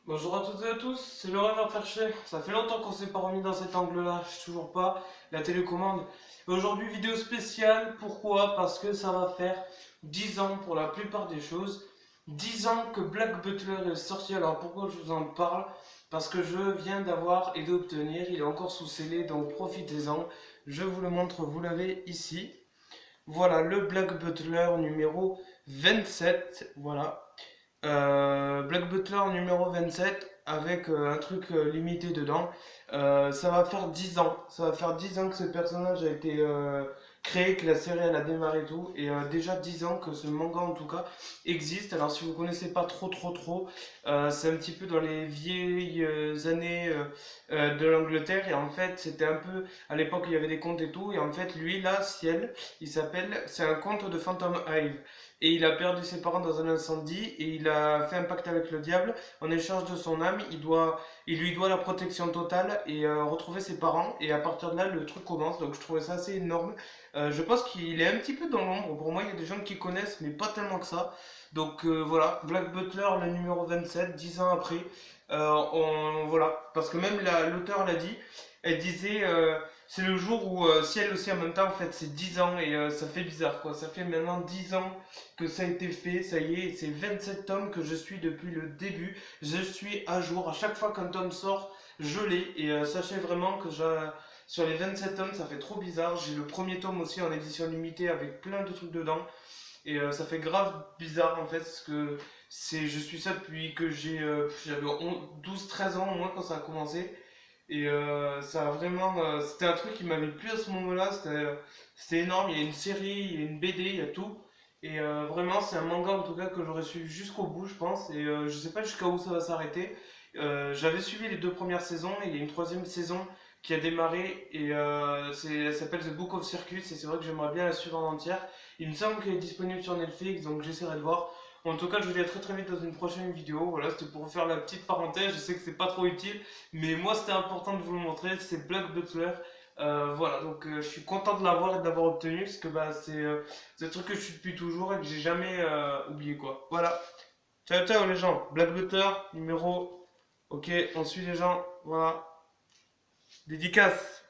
Bonjour à toutes et à tous, c'est le Rêveur Perché. Ça fait longtemps qu'on s'est pas remis dans cet angle-là, je toujours pas la télécommande. Aujourd'hui, vidéo spéciale, pourquoi? Parce que ça va faire 10 ans pour la plupart des choses. 10 ans que Black Butler est sorti, alors pourquoi je vous en parle? Parce que je viens d'avoir et d'obtenir, il est encore sous scellé, donc profitez-en. Je vous le montre, vous l'avez ici. Voilà, le Black Butler numéro 27, voilà. Black Butler numéro 27 avec un truc limité dedans. Ça va faire 10 ans. Ça va faire 10 ans que ce personnage a été créé, que la série elle a démarré et tout. Et déjà 10 ans que ce manga en tout cas existe. Alors si vous connaissez pas trop, c'est un petit peu dans les vieilles années de l'Angleterre. Et en fait c'était un peu, à l'époque il y avait des contes et tout. Et en fait lui là, Ciel, il s'appelle, c'est un conte de Phantom Hive. Et il a perdu ses parents dans un incendie et il a fait un pacte avec le diable. En échange de son âme, il lui doit la protection totale et retrouver ses parents. Et à partir de là, le truc commence. Donc je trouvais ça assez énorme. Je pense qu'il est un petit peu dans l'ombre. Pour moi, il y a des gens qui connaissent, mais pas tellement que ça. Donc voilà, Black Butler, le numéro 27, 10 ans après. Voilà, parce que même l'auteur l'a dit. Elle disait, c'est le jour où, si elle aussi en même temps, en fait, c'est 10 ans et ça fait bizarre quoi. Ça fait maintenant 10 ans que ça a été fait, ça y est, c'est 27 tomes que je suis depuis le début. Je suis à jour. À chaque fois qu'un tome sort, je l'ai. Et sachez vraiment que sur les 27 tomes, ça fait trop bizarre. J'ai le premier tome aussi en édition limitée avec plein de trucs dedans. Et ça fait grave bizarre en fait, parce que je suis ça depuis que j'avais 12-13 ans au moins quand ça a commencé. Et ça a vraiment. C'était un truc qui m'avait plu à ce moment-là. C'était énorme. Il y a une série, il y a une BD, il y a tout. Et vraiment, c'est un manga en tout cas que j'aurais suivi jusqu'au bout, je pense. Et je sais pas jusqu'à où ça va s'arrêter. J'avais suivi les deux premières saisons et il y a une troisième saison qui a démarré. Et elle s'appelle The Book of Circus. Et c'est vrai que j'aimerais bien la suivre en entière. Il me semble qu'elle est disponible sur Netflix, donc j'essaierai de voir. En tout cas, je vous dis à très vite dans une prochaine vidéo. Voilà, c'était pour faire la petite parenthèse. Je sais que c'est pas trop utile. Mais moi, c'était important de vous le montrer, c'est Black Butler. Voilà, donc je suis content de l'avoir et de l'avoir obtenu parce que bah, c'est un truc que je suis depuis toujours et que j'ai jamais oublié quoi. Voilà, ciao ciao les gens, Black Butler numéro. Ok, on suit les gens, voilà, dédicace.